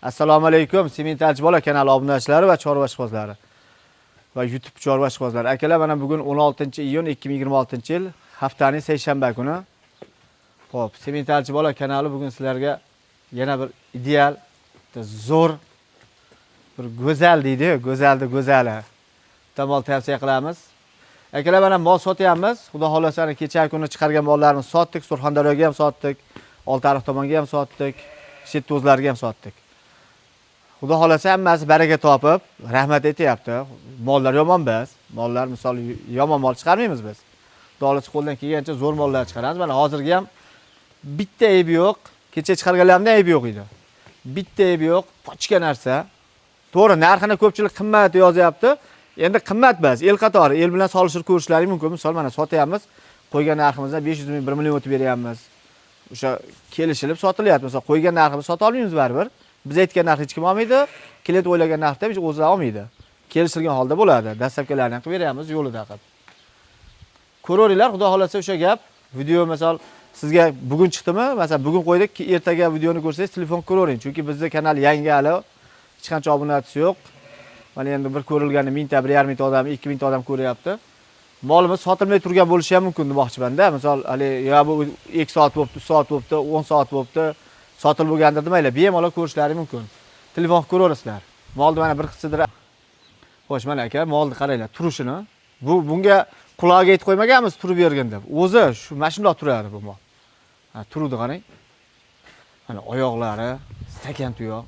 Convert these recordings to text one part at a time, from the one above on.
Assalomu alaykum, Sementalchi bola kanali obunachilari va chorva ishqibozlari va YouTube chorva ishqibozlari. Akalar, mana bugun 16-iyun 2026-yil haftaning seshanba kuni. Xo'p, Sementalchi bola kanali bugun sizlarga yana bir ideal, zo'r, bir go'zal deydi, go'zali mol tavsiya qilamiz. Akalar, mana mol sotyapmiz. Xudo xolasa kecha kuni chiqargan mollarni sotdik, Surxondaryoga ham sotdik, Oltiariq tomonga ham sotdik, Shetdozlarga ham sotdik. Xudo xolasa hammasi baraka topib, rahmat aytayapti. Mollar yomon emas. Mollar misol yomon mol chiqarmaymiz biz. Xudo xolasa qo'ldan kelgancha zo'r mollar chiqaramiz. Mana hozirgi ham bitta aybi yo'q. Kecha chiqarganlarimda aybi yo'q edi. Bitta aybi yo'q, pochka narsa. To'g'ri, narxini ko'pchilik qimmat yozyapti. Endi qimmat emas, el qatori, el bilan solishtirib ko'rishlari mumkin. Misol mana sotyapmiz, qo'ygan narximizdan 500 ming, 1 million o'tib beryapmiz. O'sha kelishilib sotilyapti. Misol qo'ygan narximizni sota olmaymiz baribir. Biz aytgan narx hech kim olmaydi, klient o'ylagan narxda hech o'zi olmaydi. Kelishilgan holda bo'ladi. Dastlabkilarni qilib beramiz yo'lida qilib. Ko'ringlar, xudo xolasa o'sha gap, video misol sizga bugun chiqdimi? Masalan, bugun qo'ydik, ertaga videoni ko'rsangiz telefon ko'ring. Chunki bizning kanal yangi hali, hech qancha obunachisi yo'q. Mana endi bir ko'rilgani 1000 ta, 1,5 ming odam, 2000 ta odam ko'ryapti. Molimiz sotilmay turgan bo'lishi ham mumkin demoqchiman-da. Misol, hali yo bu 2 soat bo'libdi, 1 soat bo'libdi, 10 soat bo'libdi. Sotil bo'lganda demanglar, bemalol ko'rishlari mumkin. Telefon ko'raverasizlar. Molni mana bir qisqidir. Xo'sh, mana aka, molni qaranglar, turishini. Bunga qulog'iga aytib qo'ymaganmiz turib bergan deb. O'zi shu mashinalar turadi bu mol. Ha, turuvdi qarang. Mana oyoqlari, stakan tuyoq.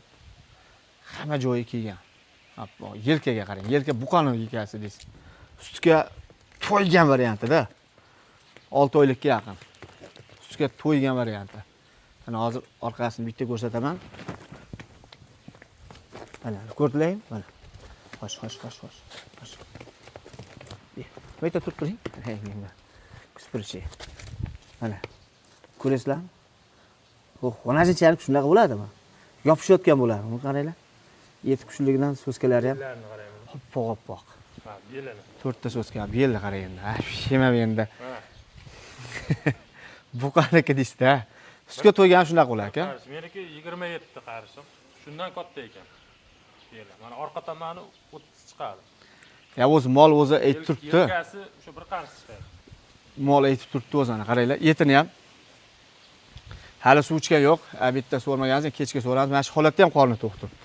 Hamma joyi kelgan. Yelkaga qarang, yelka buqani yelkasi deysiz. Ustiga to'ygan variantida. 6 oylikka yaqin. Ustiga to'ygan varianti. Mana hozir orqasini bitta ko'rsataman. Mana ko'rdinglarmi? Mana. Xo'sh. Bitta turib turing. Kuspirchi. Mana. Ko'rasizlarmi? Xonajinchalik shunaqa bo'ladimi? Yopishayotgan bo'ladi. Buni qaranglar. Yeti kuchligidan so'skalari ham oppoq. Ha, belini. 4 ta so'ska, belni qarang endi. Ha, shema endi. Bu qanaqaniki deysiz-da? Ustiga to'ygan shunaqa bo'lar aka. Meniki 27 ta qarishim. Shundan katta ekan. Beli. Mana orqa tomoni 30 chiqadi. Ya o'zi mol o'zi aytib turibdi. Yelkasi o'sha bir qarshi chiqadi. Mol aytib turibdi o'zini, qaranglar. Yetini ham hali suv ichgan yo'q. Bitta so'rmagansiz, kechga so'ramiz. Mana shu holatda ham qorni to'q turibdi.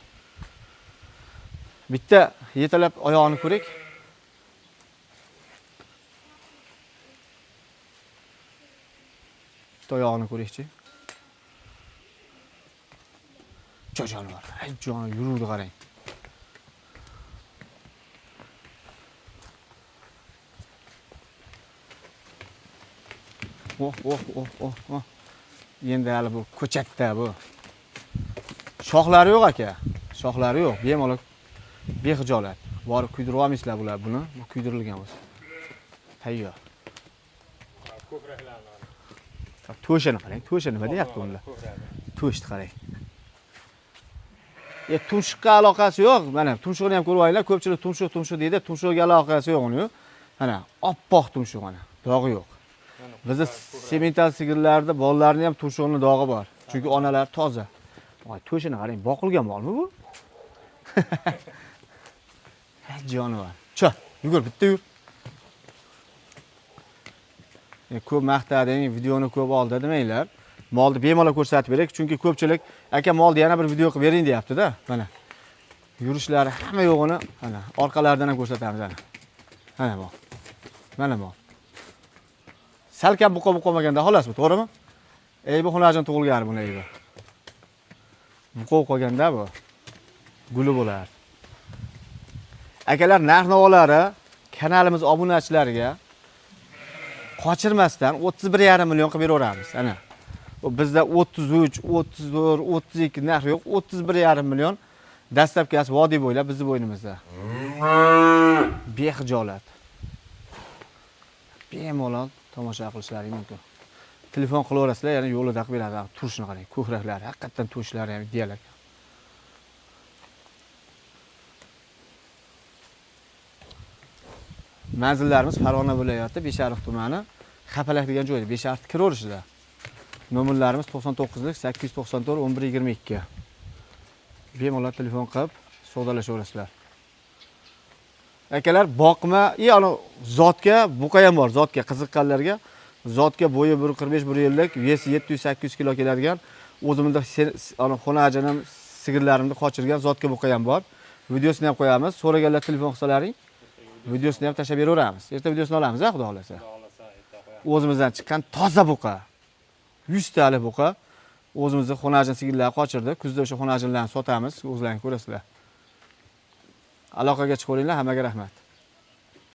Bitta yetalab oyog'ini ko'ring. Bitta oyog'ini ko'ringchi. Jonivor. Ay joni yuruvdi qarang. Oh. Endi hali bu ko'chatda bu. Shoxlari yo'q aka. Shoxlari yo'q. Bemalol bexijolat. Borib kuydirib olmaysizlar bular buni. Bu kuydirilgan o'zi. Tayyor. Ko'kraklarni. To'shini qarang. To'shi nima deyapti unda? To'shni qarang. Tumshuqqa aloqasi yo'q. Mana tumshuqni ham ko'rib olinglar. Ko'pchilik tumshuq deydi. Tumshuqga aloqasi yo'q uni. Mana oppoq tumshuq mana. Dog'i yo'q. Bizda semental sigirlarda bolalarning ham tumshuqning dog'i bor. Chunki onalar toza. Voy, to'shini qarang. Boqilgan molmi bu? Jonivor. Cho, yugur, bitta yur. Ko'p maqtading, videoni ko'p oldi demanglar. Molni bemalol ko'rsatib berak, chunki ko'pchilik aka molni yana bir video qilib bering deyapti-da. Mana. Yurishlari hamma yo'g'ini mana orqalaridan ham ko'rsatamiz ana. Mana bu. Mana bu. Salkam buqa bo'lmaganda xolos bu, to'g'rimi? Bu xunajin tug'ilgan buni aybi. Buqa qolganda bu guli bo'lar. Akalar, narx-navolari kanalimiz obunachilariga qochirmasdan 31,5 million qilib beraveramiz. Ana. Bizda 33, 34, 32 narx yo'q, 31,5 million dastlabkasi vodiy bo'ylab bizning bo'ynimizda. Bexijolat. Bemalol tomosha qilishlari mumkin. Telefon qilaverasizlar, yana yo'lida qilib beradi. Turishni qarang, ko'kraklari, haqiqatan to'shlari ham ideal. Manzillarimiz Farg'ona viloyati Beshariq tumani, Xapalak degan joyda, Beshariq kiraverishida. Nomerlarimiz 99lik 894 1122. bemalol telefon qilib savdolashaverasizlar. Akalar, boqma, ana zotga buqa ham bor, zotga qiziqqanlarga. Zotga bo'yi 1.45-1.50 lik, vesi 700-800 kilo keladigan, o'zimizda ana xonajinim, sigirlarimni qochirgan zotga buqa ham bor. Videosini ham qo'yamiz. So'raganlar telefon qilsalaring, videosini ham tashlab beraveramiz. Erta videosini olamiz, xudo xolasa. O'zimizdan chiqqan toza buqa. 100 talik buqa. O'zimizda xonajin sigirlar qochirdi. Kuzda o'sha xonajinlarni sotamiz, o'zlaringiz ko'rasizlar. Aloqaga chiqinglar, hammaga rahmat.